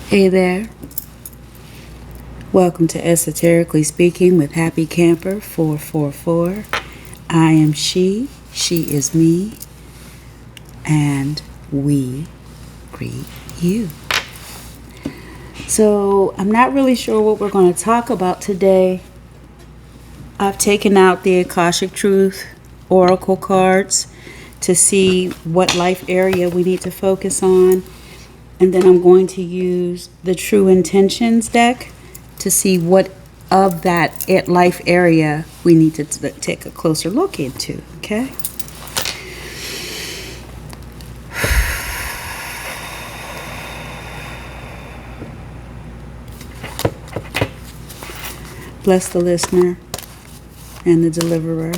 Hey there. Welcome to Esoterically Speaking with Happy Camper 444. I am she is me, and we greet you. So, I'm not really sure what we're going to talk about today. I've taken out the Akashic Truth Oracle cards to see what life area we need to focus on. And then I'm going to use the True Intentions deck to see what of that life area we need to take a closer look into, okay? Bless the listener and the deliverer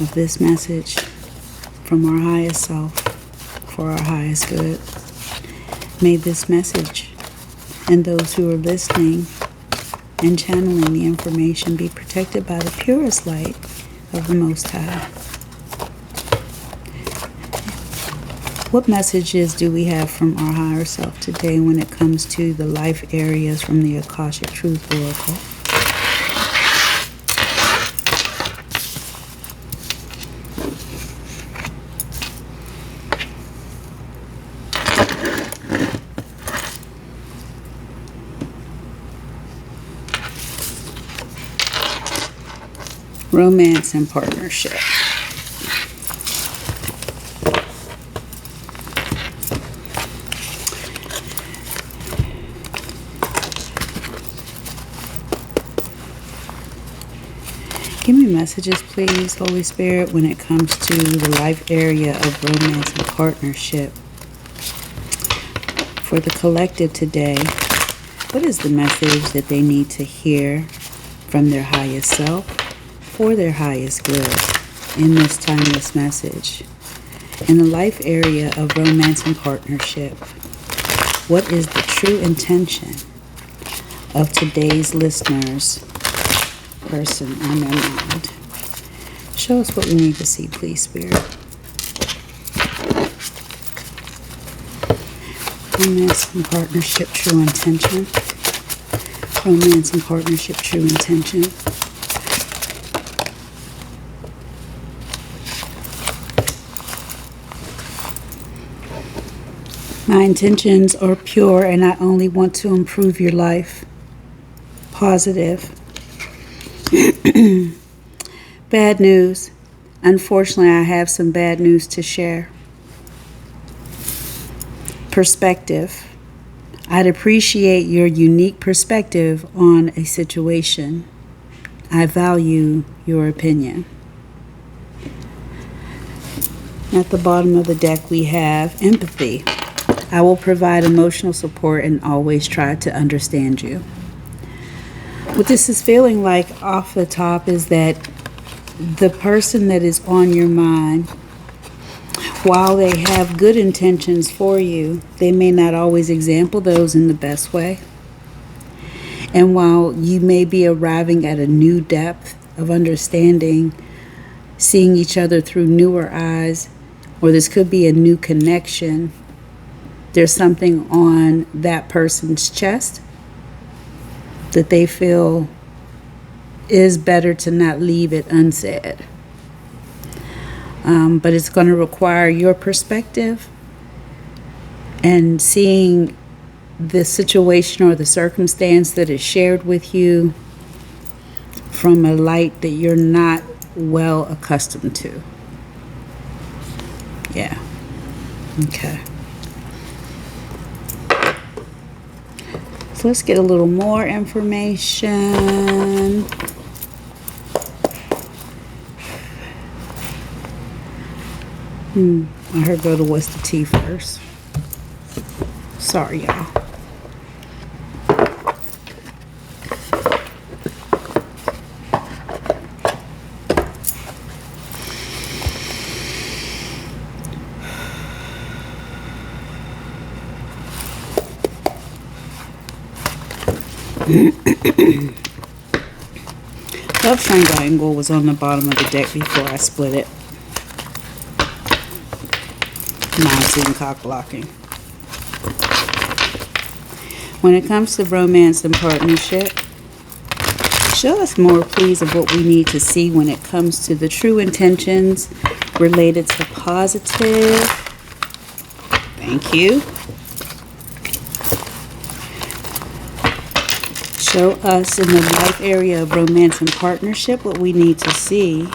of this message from our highest self for our highest good. May this message and those who are listening and channeling the information be protected by the purest light of the Most High. What messages do we have from our higher self today when it comes to the life areas from the Akashic Truth Oracle? Romance and partnership. Give me messages, please, Holy Spirit, when it comes to the life area of romance and partnership. For the collective today, what is the message that they need to hear from their highest self for their highest good in this timeless message? In the life area of romance and partnership, what is the true intention of today's listeners' person on their mind? Show us what we need to see, please, Spirit. Romance and partnership, true intention. Romance and partnership, true intention. My intentions are pure and I only want to improve your life. Positive. Bad news. Unfortunately, I have some bad news to share. Perspective. I'd appreciate your unique perspective on a situation. I value your opinion. At the bottom of the deck, we have empathy. I will provide emotional support and always try to understand you. What this is feeling like off the top is that the person that is on your mind, while they have good intentions for you, they may not always example those in the best way. And while you may be arriving at a new depth of understanding, seeing each other through newer eyes, or this could be a new connection, there's something on that person's chest that they feel is better to not leave it unsaid. But it's going to require your perspective and seeing the situation or the circumstance that is shared with you from a light that you're not well accustomed to. Yeah. Okay. So let's get a little more information. I heard go to what's the tea first. Sorry, y'all. Love Triangle was on the bottom of the deck before I split it. Now I'm seeing cock blocking. When it comes to romance and partnership, show us more, please, of what we need to see when it comes to the true intentions related to positive. Thank you. Show us in the life area of romance and partnership what we need to see.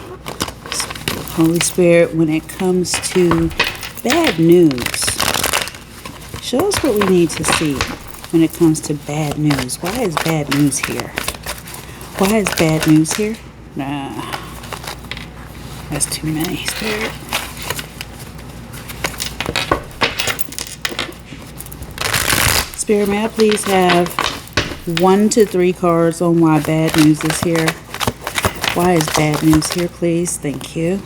Holy Spirit, when it comes to bad news, show us what we need to see when it comes to bad news. Why is bad news here? Why is bad news here? Nah, that's too many, Spirit. Spirit, may I please have 1 to 3 cards on why bad news is here? Why is bad news here, please? Thank you.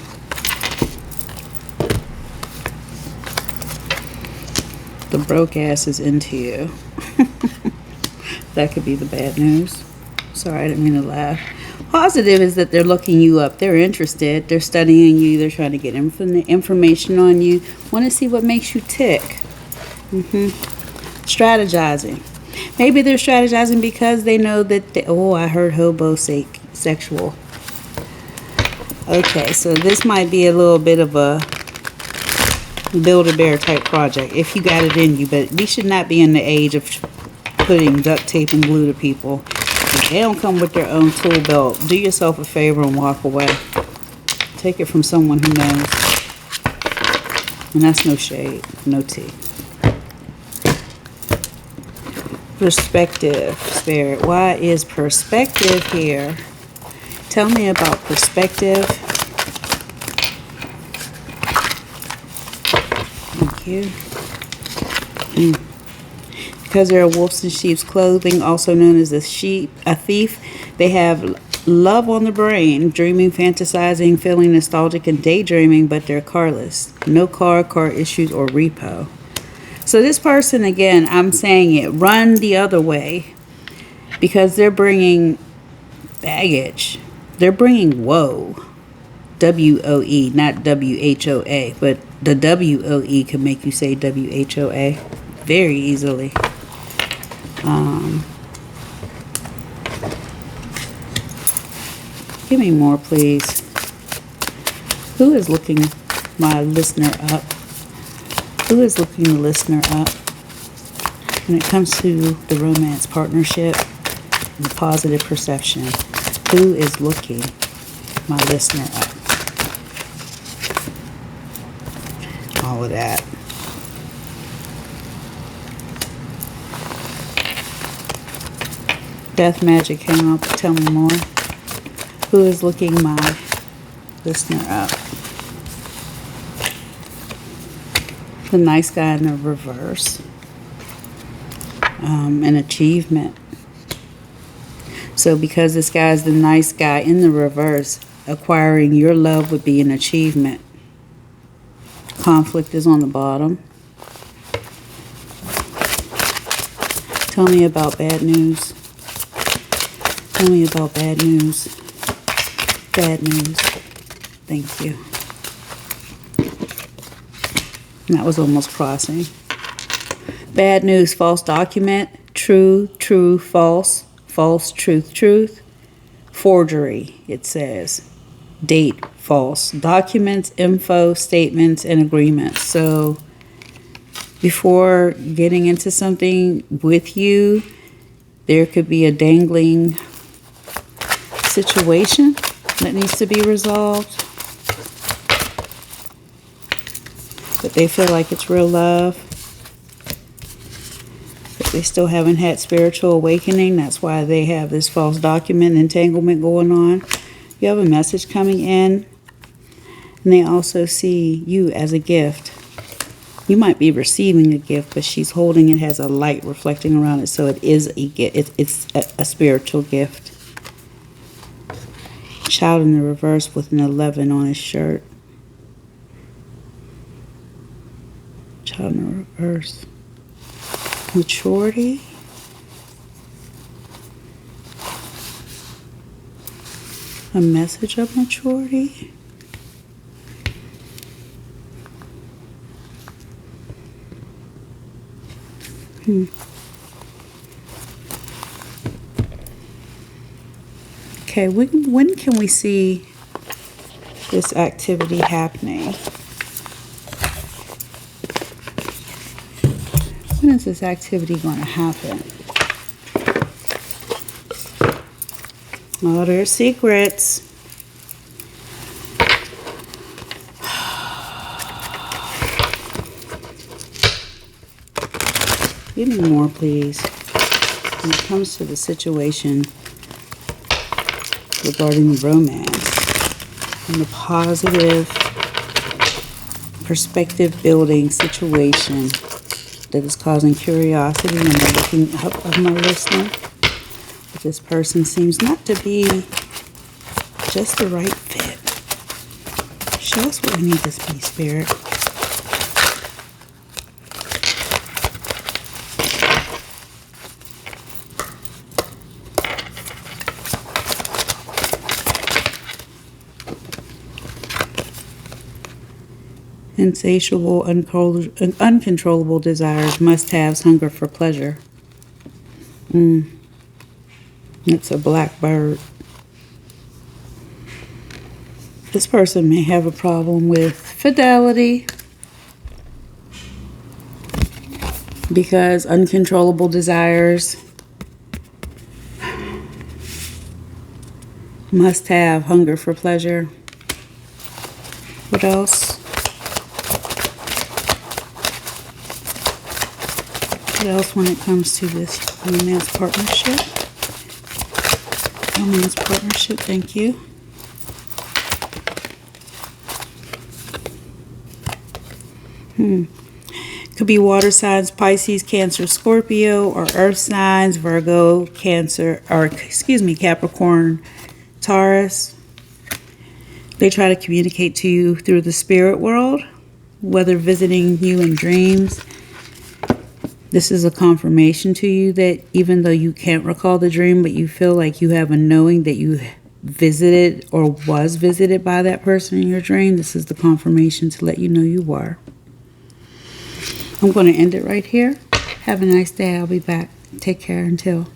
The broke ass is into you. That could be the bad news. Sorry, I didn't mean to laugh. Positive is that they're looking you up. They're interested. They're studying you. They're trying to get information on you. Want to see what makes you tick. Strategizing. Maybe they're strategizing because they know that I heard hobosexual. Okay, so this might be a little bit of a Build-A-Bear type project if you got it in you, but we should not be in the age of putting duct tape and glue to people. If they don't come with their own tool belt, do yourself a favor and walk away. Take it from someone who knows. And that's no shade, no tea. Perspective, Spirit. Why is perspective here? Tell me about perspective. Thank you. Because they're wolves in sheep's clothing, also known as a thief, they have love on the brain, dreaming, fantasizing, feeling nostalgic, and daydreaming, but they're carless. No car issues, or repo. So this person, again, I'm saying it, run the other way, because they're bringing baggage. They're bringing woe. W-O-E, not W-H-O-A, but the W-O-E can make you say W-H-O-A very easily. Give me more, please. Who is looking my listener up? Who is looking the listener up when it comes to the romance partnership and the positive perception? Who is looking my listener up? All of that. Death magic came up. Tell me more. Who is looking my listener up? The nice guy in the reverse. An achievement. So because this guy is the nice guy in the reverse, acquiring your love would be an achievement. Conflict is on the bottom. Tell me about bad news. Tell me about bad news. Bad news. Thank you. That was almost crossing. Bad news, false document. True, true, false. False, truth, truth. Forgery, it says. Date, false. Documents, info, statements, and agreements. So before getting into something with you, there could be a dangling situation that needs to be resolved. But they feel like it's real love. But they still haven't had spiritual awakening. That's why they have this false document entanglement going on. You have a message coming in. And they also see you as a gift. You might be receiving a gift, but she's holding it, has a light reflecting around it. So it is a gift. It's a spiritual gift. Child in the reverse with an 11 on his shirt. Child in the reverse. Maturity. A message of maturity. Okay, when can we see this activity happening? When is this activity going to happen? Oh, there's secrets. Give me more, please. When it comes to the situation regarding the romance and the positive perspective building situation that is causing curiosity in the looking up of my listener. But this person seems not to be just the right fit. Show us what we need this to be, Spirit. Insatiable, uncontrollable desires, must-haves, hunger for pleasure. It's a black bird. This person may have a problem with fidelity because uncontrollable desires, must-have, hunger for pleasure. What else? What else when it comes to this romance partnership? Romance partnership, thank you. Could be water signs, Pisces, Cancer, Scorpio, or earth signs, Virgo, Cancer, or excuse me, Capricorn, Taurus. They try to communicate to you through the spirit world, whether visiting you in dreams. This is a confirmation to you that even though you can't recall the dream, but you feel like you have a knowing that you visited or was visited by that person in your dream, this is the confirmation to let you know you were. I'm going to end it right here. Have a nice day. I'll be back. Take care until.